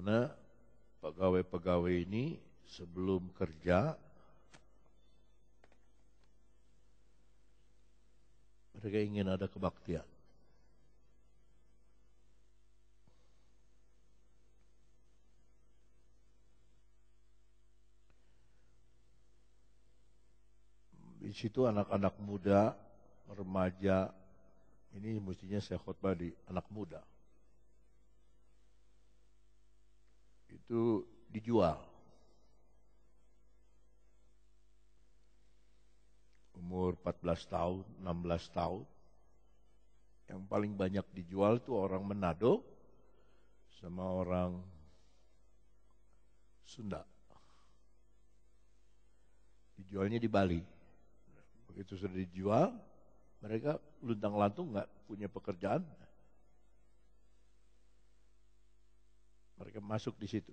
Karena pegawai-pegawai ini sebelum kerja, mereka ingin ada kebaktian. Di situ anak-anak muda, remaja, ini mestinya saya khotbah di anak muda. Itu dijual. Umur 14 tahun, 16 tahun. Yang paling banyak dijual itu orang Manado sama orang Sunda. Dijualnya di Bali. Begitu sudah dijual, mereka luntang-lantung nggak punya pekerjaan. Mereka masuk di situ.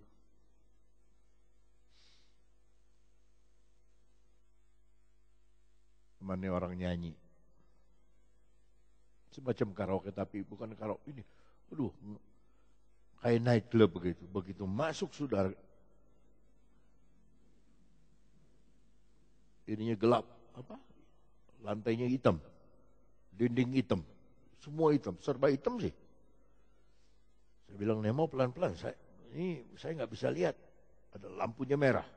Temannya orang nyanyi. Semacam karaoke tapi bukan karaoke ini. Aduh, kayak night club begitu. Begitu masuk sudah ininya gelap, lantainya hitam, dinding hitam, semua hitam, serba hitam sih. Saya bilang Nemo pelan-pelan, saya nggak bisa lihat, ada lampunya merah.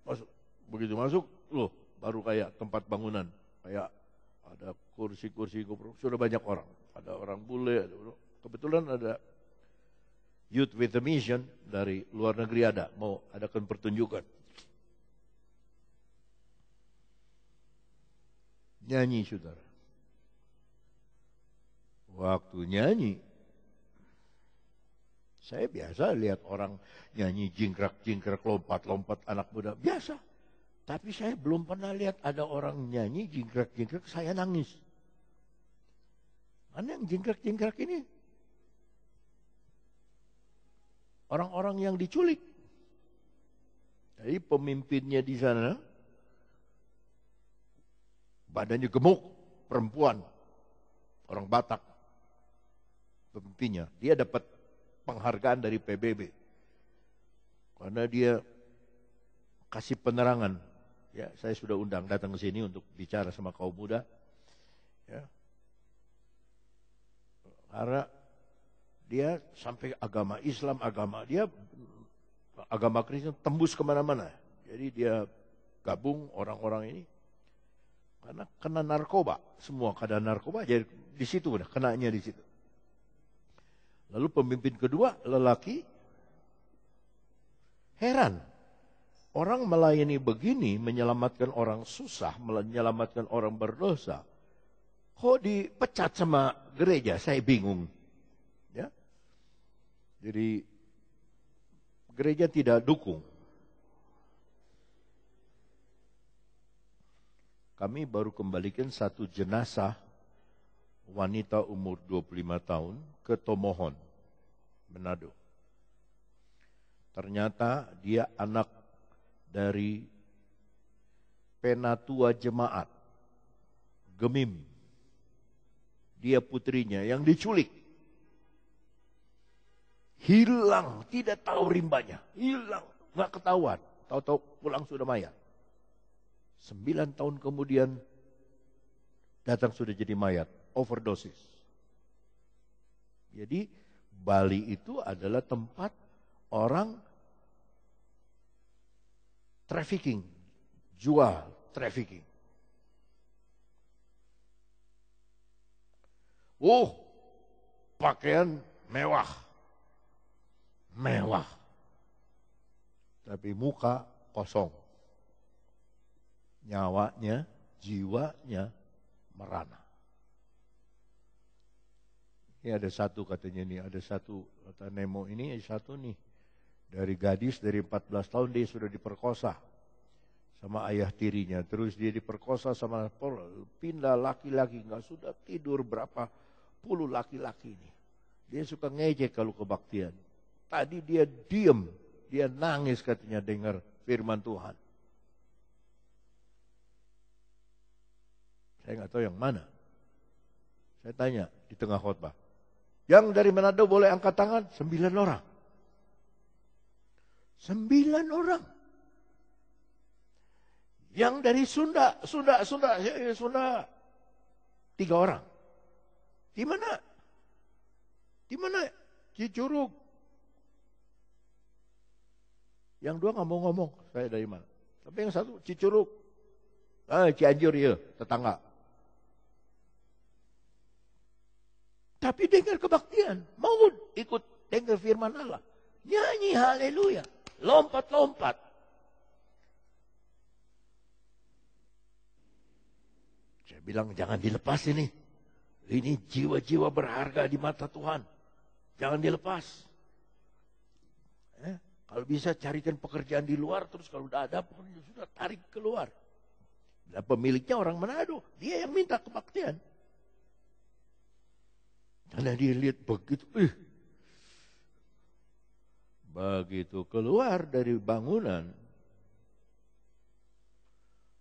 Masuk, begitu masuk, loh baru kayak tempat bangunan, kayak ada kursi-kursi, sudah banyak orang, ada orang bule, kebetulan ada Youth with a Mission dari luar negeri ada, mau adakan pertunjukan. Nyanyi saudara. Waktu nyanyi, saya biasa lihat orang nyanyi jingkrak-jingkrak, lompat-lompat anak muda, biasa. Tapi saya belum pernah lihat ada orang nyanyi jingkrak-jingkrak, saya nangis. Mana yang jingkrak-jingkrak ini? Orang-orang yang diculik. Jadi pemimpinnya di sana, badannya gemuk, perempuan, orang Batak, pemimpinnya. Dia dapat penghargaan dari PBB. Karena dia kasih penerangan. Ya, saya sudah undang datang ke sini untuk bicara sama kaum muda. Ya. Karena dia sampai agama Islam, agama Kristen tembus kemana-mana. Jadi dia gabung orang-orang ini. Karena kena narkoba, semua kena narkoba, jadi di situ udah kenanya di situ. Lalu pemimpin kedua lelaki, heran, orang melayani begini, menyelamatkan orang susah, menyelamatkan orang berdosa, kok dipecat sama gereja? Saya bingung. Ya, jadi gereja tidak dukung. Kami baru kembalikan satu jenazah wanita umur 25 tahun ke Tomohon, Manado. Ternyata dia anak dari penatua jemaat, Gemim. Dia putrinya yang diculik. Hilang, tidak tahu rimbanya. Hilang, nggak ketahuan. Tahu-tahu pulang sudah mayat. 9 tahun kemudian datang sudah jadi mayat, overdosis. Jadi Bali itu adalah tempat orang trafficking, jual trafficking. Pakaian mewah. Mewah. Tapi muka kosong. Nyawanya, jiwanya merana. Ini ada satu katanya nih, ada satu kata Nemo ini satu nih. Dari gadis dari 14 tahun dia sudah diperkosa sama ayah tirinya. Terus dia diperkosa sama pindah laki-laki, nggak sudah tidur berapa puluh laki-laki ini. Dia suka ngejek kalau kebaktian. Tadi dia diem, dia nangis katanya dengar firman Tuhan. Saya nggak tahu yang mana. Saya tanya di tengah khotbah. Yang dari Manado boleh angkat tangan? 9 orang. 9 orang. Yang dari Sunda 3 orang. Di mana? Di mana? Cicurug. Yang 2 nggak mau ngomong, saya dari mana. Tapi yang 1 Cicurug. Cianjur ya, tetangga. Tapi dengar kebaktian, mau ikut dengar firman Allah. Nyanyi haleluya, lompat-lompat. Saya bilang jangan dilepas ini. Ini jiwa-jiwa berharga di mata Tuhan. Jangan dilepas. Kalau bisa carikan pekerjaan di luar, terus kalau udah ada, pokoknya sudah tarik keluar. Dan pemiliknya orang Manado, dia yang minta kebaktian. Karena dia lihat begitu, begitu keluar dari bangunan,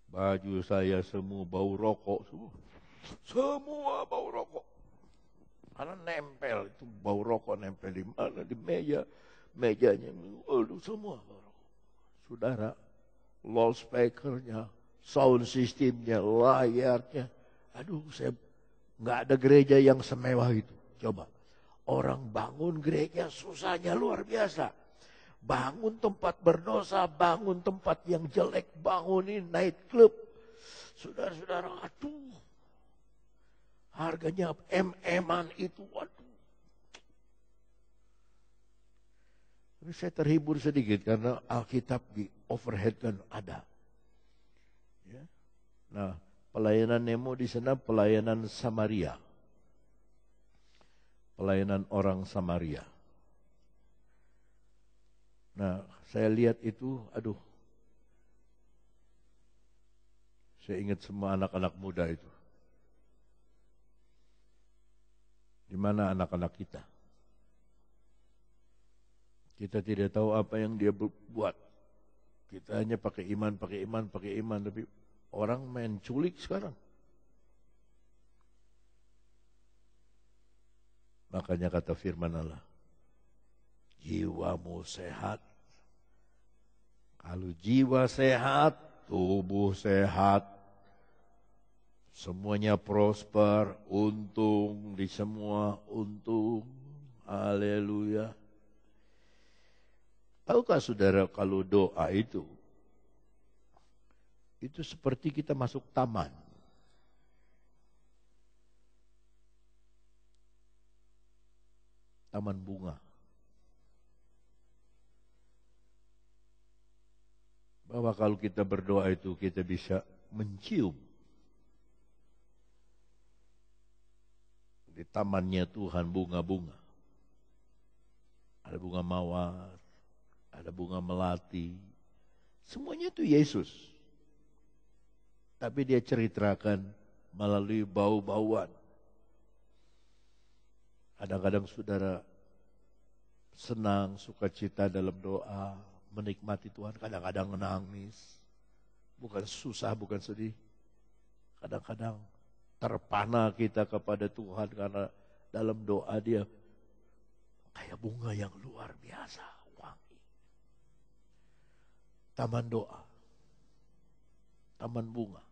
baju saya semua bau rokok, semua bau rokok. Karena nempel itu bau rokok nempel di mana, di mejanya, semua bau rokok. Saudara, loudspeakernya, sound systemnya, layarnya, saya nggak ada gereja yang semewah itu. Coba, orang bangun gereja susahnya luar biasa. Bangun tempat berdosa, bangun tempat yang jelek, bangunin night club. Saudara-saudara, harganya MM-an itu, Tapi saya terhibur sedikit karena Alkitab di overhead kan ada. Ya. Nah, pelayanan Nemo di sana pelayanan Samaria. Pelayanan orang Samaria. Nah, saya lihat itu, saya ingat semua anak-anak muda itu. Di mana anak-anak kita? Kita tidak tahu apa yang dia buat. Kita hanya pakai iman, tapi orang main culik sekarang. Makanya kata firman Allah, jiwamu sehat. Kalau jiwa sehat, tubuh sehat. Semuanya prosper, untung, di semua untung. Haleluya. Tahukah saudara kalau doa itu seperti kita masuk taman. Taman bunga. Bahwa kalau kita berdoa itu kita bisa mencium di tamannya Tuhan bunga-bunga. Ada bunga mawar, ada bunga melati. Semuanya itu Yesus. Tapi dia ceritakan melalui bau-bauan. Kadang-kadang saudara senang, sukacita dalam doa, menikmati Tuhan. Kadang-kadang menangis. Bukan susah, bukan sedih. Kadang-kadang terpana kita kepada Tuhan karena dalam doa dia kayak bunga yang luar biasa, wangi. Taman doa, taman bunga.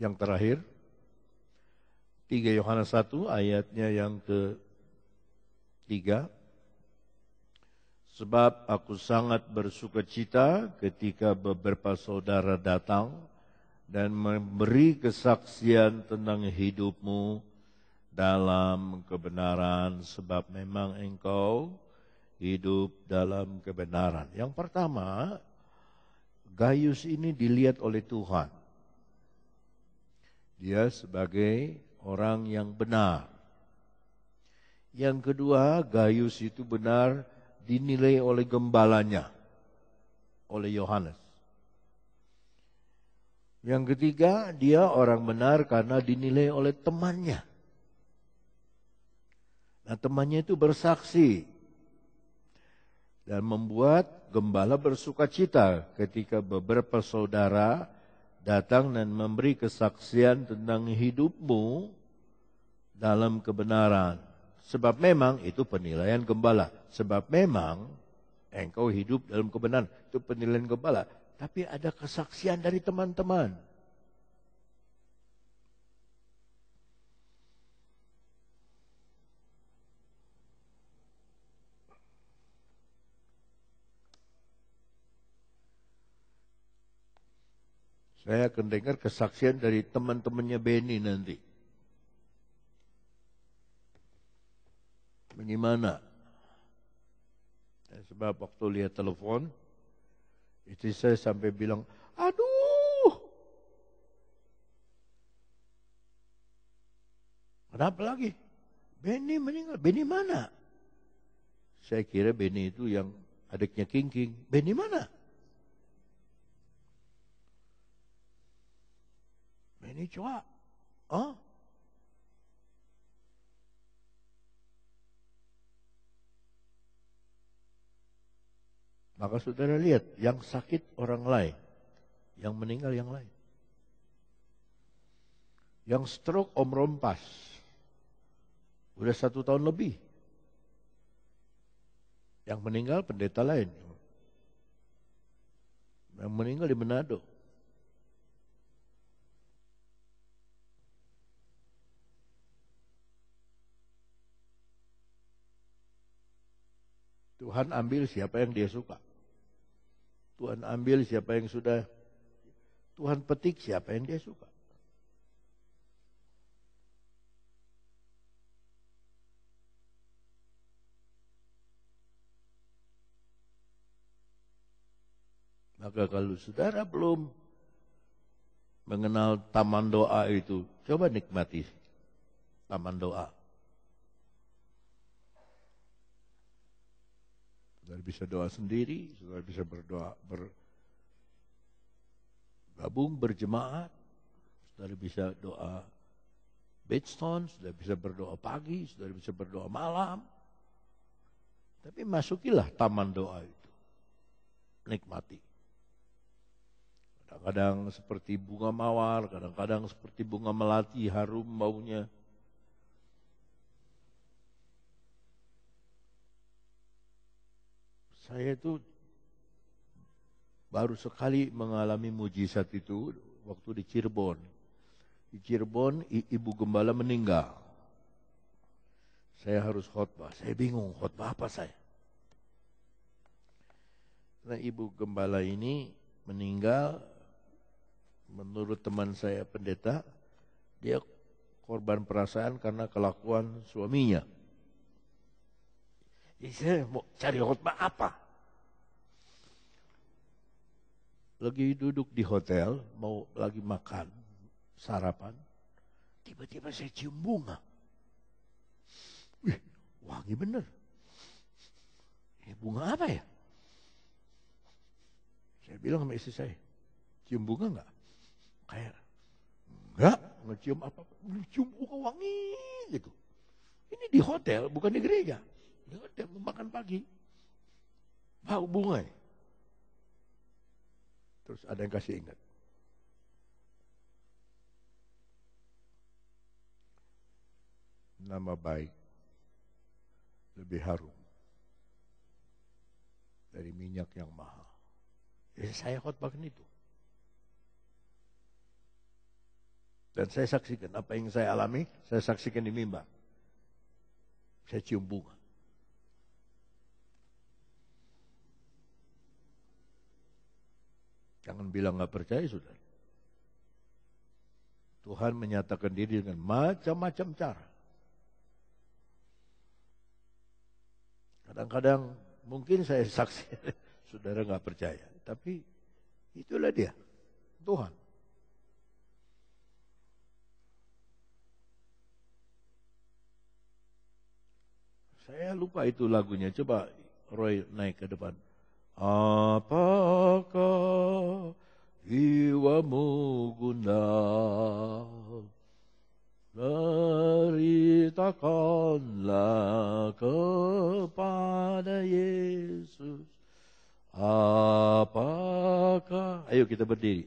Yang terakhir, 3 Yohanes 1 ayatnya yang ke-3. Sebab aku sangat bersukacita ketika beberapa saudara datang dan memberi kesaksian tentang hidupmu dalam kebenaran, sebab memang engkau hidup dalam kebenaran. Yang pertama, Gaius ini dilihat oleh Tuhan. Dia sebagai orang yang benar. Yang kedua, Gaius itu benar dinilai oleh gembalanya, oleh Yohanes. Yang ketiga, dia orang benar karena dinilai oleh temannya. Nah, temannya itu bersaksi dan membuat gembala bersuka cita ketika beberapa saudara datang dan memberi kesaksian tentang hidupmu dalam kebenaran. Sebab memang itu penilaian gembala. Sebab memang engkau hidup dalam kebenaran. Itu penilaian gembala. Tapi ada kesaksian dari teman-teman. Saya akan dengar kesaksian dari teman-temannya Benny nanti. Bagaimana? Sebab waktu lihat telepon, istri saya sampai bilang, aduh, kenapa lagi? Benny meninggal. Benny mana? Saya kira Benny itu yang adiknya King. Benny mana? Benny Chua. Oh? Maka saudara lihat, yang sakit orang lain, yang meninggal yang lain. Yang stroke Om Rompas, udah 1 tahun lebih. Yang meninggal pendeta lain. Yang meninggal di Manado. Tuhan ambil siapa yang dia suka. Tuhan ambil siapa yang sudah, Tuhan petik siapa yang dia suka. Maka kalau saudara belum mengenal taman doa itu, coba nikmati taman doa. Saudara bisa doa sendiri, saudara bisa berdoa, bergabung, berjemaat, saudara bisa doa bedstone, saudara bisa berdoa pagi, saudara bisa berdoa malam. Tapi masukilah taman doa itu, nikmati. Kadang-kadang seperti bunga mawar, kadang-kadang seperti bunga melati, harum baunya. Saya itu baru sekali mengalami mujizat itu waktu di Cirebon. Di Cirebon ibu gembala meninggal. Saya harus khotbah. Saya bingung khotbah apa saya. Nah, ibu gembala ini meninggal, menurut teman saya pendeta, dia korban perasaan karena kelakuan suaminya. Jadi saya mau cari khotbah apa? Lagi duduk di hotel, mau lagi makan, sarapan, tiba-tiba saya cium bunga. Wih, wangi bener. Ini bunga apa ya? Saya bilang sama istri saya, cium bunga enggak? Kayak, enggak, ngecium apa? Cium bunga wangi gitu. Ini di hotel, bukan di gereja. Di hotel, mau makan pagi. Bau bunga ya. Terus ada yang kasih ingat. Nama baik lebih harum dari minyak yang mahal. Jadi saya khotbahkan itu. Dan saya saksikan apa yang saya alami, saya saksikan di mimbar. Saya cium bunga. Jangan bilang nggak percaya, sudah. Tuhan menyatakan diri dengan macam-macam cara. Kadang-kadang mungkin saya saksi, saudara nggak percaya, tapi itulah dia, Tuhan. Saya lupa itu lagunya, coba Roy naik ke depan. Apakah jiwamu gundah dari katakanlah kepada Yesus, apakah, ayo kita berdiri.